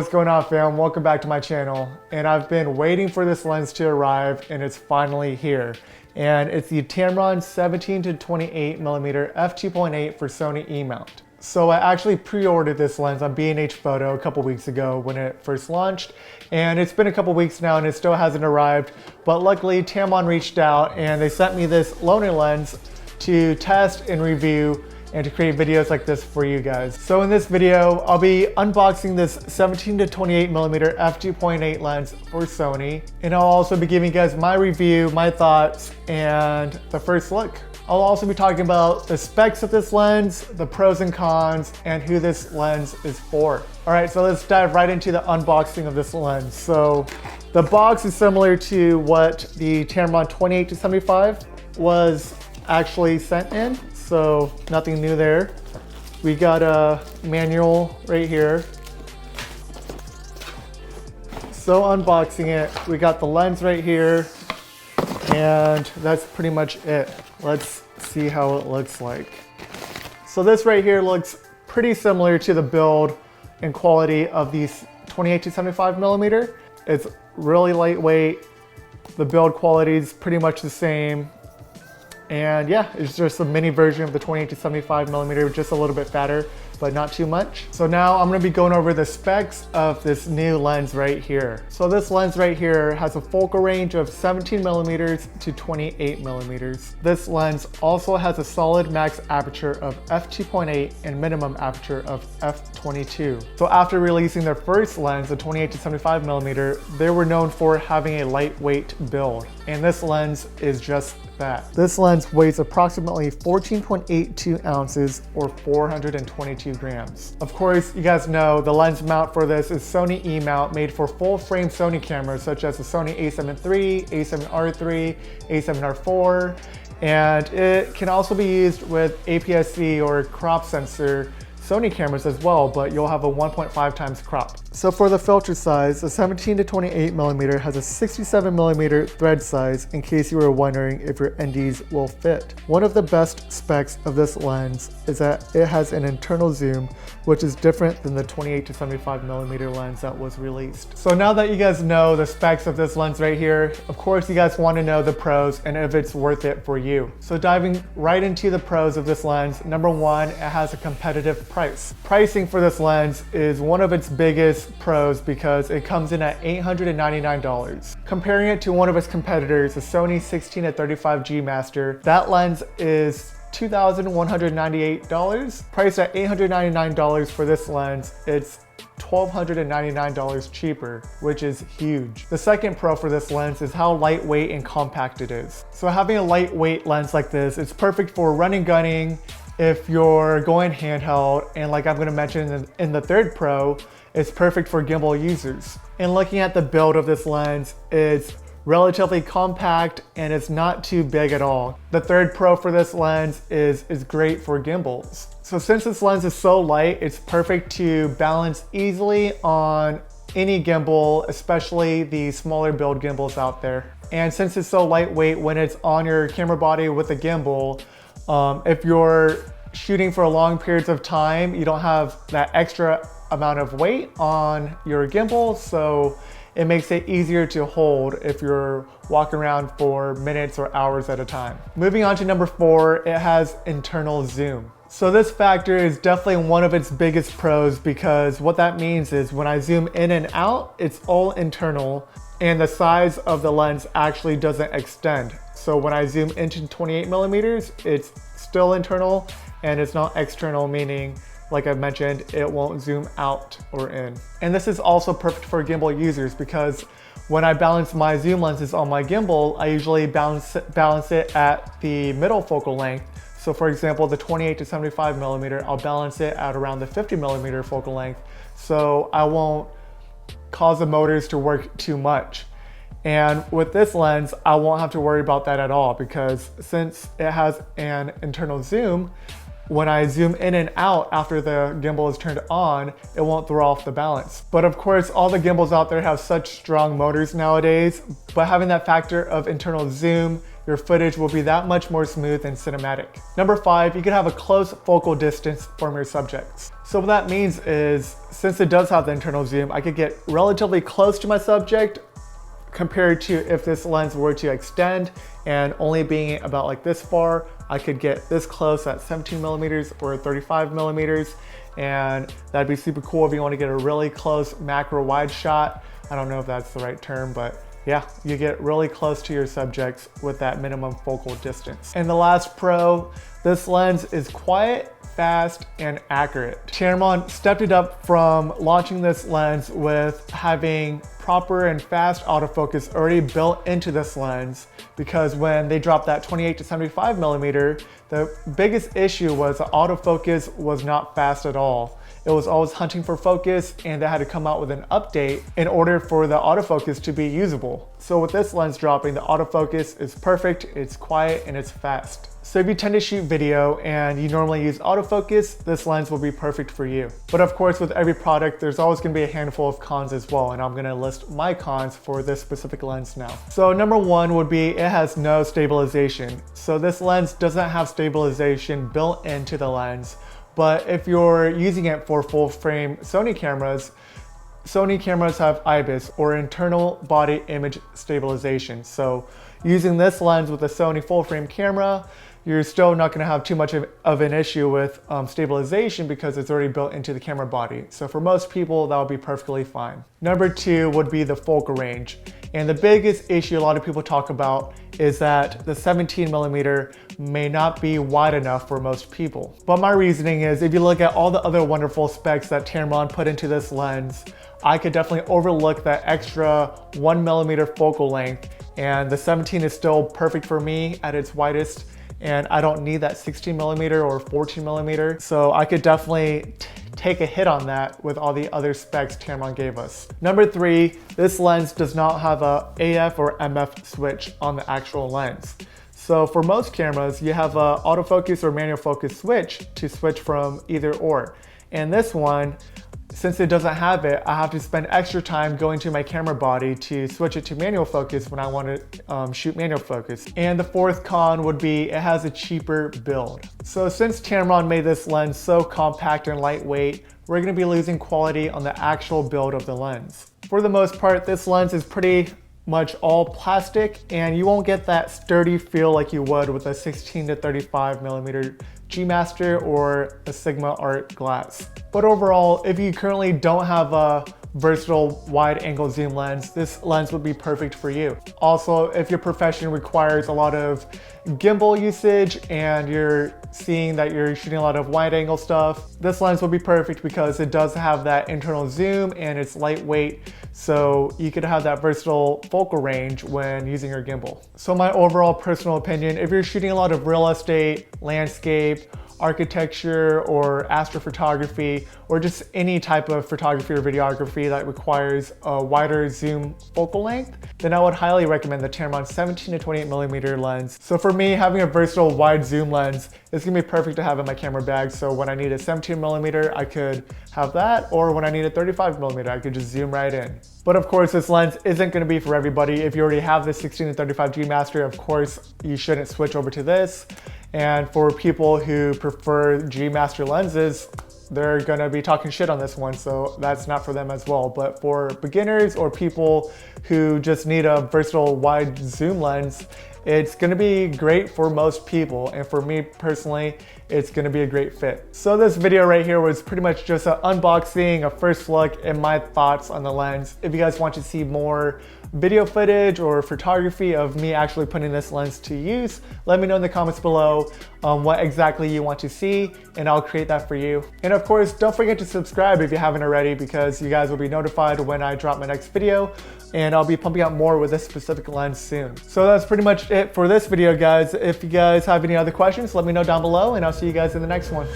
what's going on, fam? Welcome back to my channel. And I've been waiting for this lens to arrive, and it's finally here. And it's the Tamron 17 to 28 millimeter f2.8 for Sony E-mount. So I actually pre-ordered this lens on B&H Photo a couple weeks ago when it first launched, and it's been a couple weeks now and it still hasn't arrived. But luckily Tamron reached out and they sent me this loaner lens to test and review and to create videos like this for you guys. So in this video, I'll be unboxing this 17 to 28 millimeter f2.8 lens for Sony, and I'll also be giving you guys my review, my thoughts, and the first look. I'll also be talking about the specs of this lens, the pros and cons, and who this lens is for. All right, so let's dive right into the unboxing of this lens. So the box is similar to what the Tamron 28 to 75 was actually sent in, so nothing new there. We got a manual right here. So unboxing it, we got the lens right here, and that's pretty much it. Let's see how it looks like. So this right here looks pretty similar to the build and quality of these 28 to 75 millimeter. It's really lightweight. The build quality is pretty much the same. And yeah, it's just a mini version of the 28 to 75 millimeter, just a little bit fatter, but not too much. So now I'm gonna be going over the specs of this new lens right here. So this lens right here has a focal range of 17 millimeters to 28 millimeters. This lens also has a solid max aperture of f2.8 and minimum aperture of f22. So after releasing their first lens, the 28 to 75 millimeter, they were known for having a lightweight build. And this lens is just that. This lens weighs approximately 14.82 ounces or 422 grams. Of course, you guys know the lens mount for this is Sony E-mount, made for full frame Sony cameras such as the Sony a7 III, a7R III, a7R IV, and it can also be used with APS-C or crop sensor Sony cameras as well, but you'll have a 1.5 times crop. So for the filter size, the 17 to 28 millimeter has a 67 millimeter thread size in case you were wondering if your NDs will fit. One of the best specs of this lens is that it has an internal zoom, which is different than the 28 to 75 millimeter lens that was released. So now that you guys know the specs of this lens right here, of course you guys want to know the pros and if it's worth it for you. So diving right into the pros of this lens, number one, it has a competitive price. Pricing for this lens is one of its biggest pros because it comes in at $899. Comparing it to one of its competitors, the Sony 16 to 35G Master, that lens is $2,198. Priced at $899 for this lens, it's $1,299 cheaper, which is huge. The second pro for this lens is how lightweight and compact it is. So having a lightweight lens like this, it's perfect for running, gunning, if you're going handheld, and like I'm going to mention in the third pro, it's perfect for gimbal users. And looking at the build of this lens, it's relatively compact and it's not too big at all. The third pro for this lens is great for gimbals. So since this lens is so light, it's perfect to balance easily on any gimbal, especially the smaller build gimbals out there. And since it's so lightweight, when it's on your camera body with a gimbal, if you're shooting for long periods of time, you don't have that extra amount of weight on your gimbal, so it makes it easier to hold if you're walking around for minutes or hours at a time. Moving on to number four, it has internal zoom. So this factor is definitely one of its biggest pros because what that means is when I zoom in and out, it's all internal and the size of the lens actually doesn't extend. So when I zoom into 28 millimeters, it's still internal and it's not external, meaning, like I mentioned, it won't zoom out or in. And this is also perfect for gimbal users because when I balance my zoom lenses on my gimbal, I usually balance it at the middle focal length. So for example, the 28 to 75 millimeter, I'll balance it at around the 50 millimeter focal length. So I won't cause the motors to work too much. And with this lens, I won't have to worry about that at all because since it has an internal zoom, when I zoom in and out after the gimbal is turned on, it won't throw off the balance. But of course, all the gimbals out there have such strong motors nowadays, but having that factor of internal zoom your footage will be that much more smooth and cinematic. Number 5, you can have a close focal distance from your subjects. So what that means is, since it does have the internal zoom, I could get relatively close to my subject compared to if this lens were to extend and only being about like this far, I could get this close at 17 millimeters or 35 millimeters. And that'd be super cool if you want to get a really close macro wide shot. I don't know if that's the right term, but yeah, you get really close to your subjects with that minimum focal distance. And the last pro, this lens is quiet, fast, and accurate. Tamron stepped it up from launching this lens with having proper and fast autofocus already built into this lens, because when they dropped that 28 to 75 millimeter, the biggest issue was the autofocus was not fast at all. It was always hunting for focus, and they had to come out with an update in order for the autofocus to be usable. So with this lens dropping, the autofocus is perfect, it's quiet, and it's fast. So if you tend to shoot video and you normally use autofocus, this lens will be perfect for you. But of course, with every product, there's always gonna be a handful of cons as well, and I'm gonna list my cons for this specific lens now. So number 1 would be it has no stabilization. So this lens doesn't have stabilization built into the lens, but if you're using it for full frame Sony cameras have IBIS, or internal body image stabilization. So using this lens with a Sony full frame camera, you're still not gonna have too much of an issue with stabilization because it's already built into the camera body. So for most people, that'll be perfectly fine. Number 2 would be the focal range. And the biggest issue a lot of people talk about is that the 17 millimeter may not be wide enough for most people. But my reasoning is, if you look at all the other wonderful specs that Tamron put into this lens, I could definitely overlook that extra 1 millimeter focal length, and the 17 is still perfect for me at its widest, and I don't need that 16 millimeter or 14 millimeter. So I could definitely take a hit on that with all the other specs Tamron gave us. Number 3, this lens does not have a AF or MF switch on the actual lens. So for most cameras, you have a autofocus or manual focus switch to switch from either or. And this one, since it doesn't have it, I have to spend extra time going to my camera body to switch it to manual focus when I want to shoot manual focus. And the 4th con would be it has a cheaper build. So since Tamron made this lens so compact and lightweight, we're going to be losing quality on the actual build of the lens. For the most part, this lens is pretty much all plastic, and you won't get that sturdy feel like you would with a 16 to 35 millimeter G Master or a Sigma Art glass. But overall, if you currently don't have a versatile wide angle zoom lens, this lens would be perfect for you. Also, if your profession requires a lot of gimbal usage and you're seeing that you're shooting a lot of wide angle stuff, this lens will be perfect because it does have that internal zoom and it's lightweight, so you could have that versatile focal range when using your gimbal. So my overall personal opinion, if you're shooting a lot of real estate, landscape, architecture, or astrophotography, or just any type of photography or videography that requires a wider zoom focal length, then I would highly recommend the Tamron 17 to 28 millimeter lens. So for me, having a versatile wide zoom lens is gonna be perfect to have in my camera bag. So when I need a 17 millimeter, I could have that, or when I need a 35 millimeter, I could just zoom right in. But of course, this lens isn't gonna be for everybody. If you already have the 16 to 35 G Master, of course, you shouldn't switch over to this. And for people who prefer G Master lenses, they're gonna be talking shit on this one, so that's not for them as well. But for beginners or people who just need a versatile wide zoom lens, it's gonna be great for most people. And for me personally, it's gonna be a great fit. So this video right here was pretty much just an unboxing, a first look, and my thoughts on the lens. If you guys want to see more video footage or photography of me actually putting this lens to use, let me know in the comments below what exactly you want to see, and I'll create that for you. And of course, don't forget to subscribe if you haven't already, because you guys will be notified when I drop my next video, and I'll be pumping out more with this specific lens soon. So that's pretty much it for this video, guys. If you guys have any other questions, let me know down below, and I'll see you guys in the next one.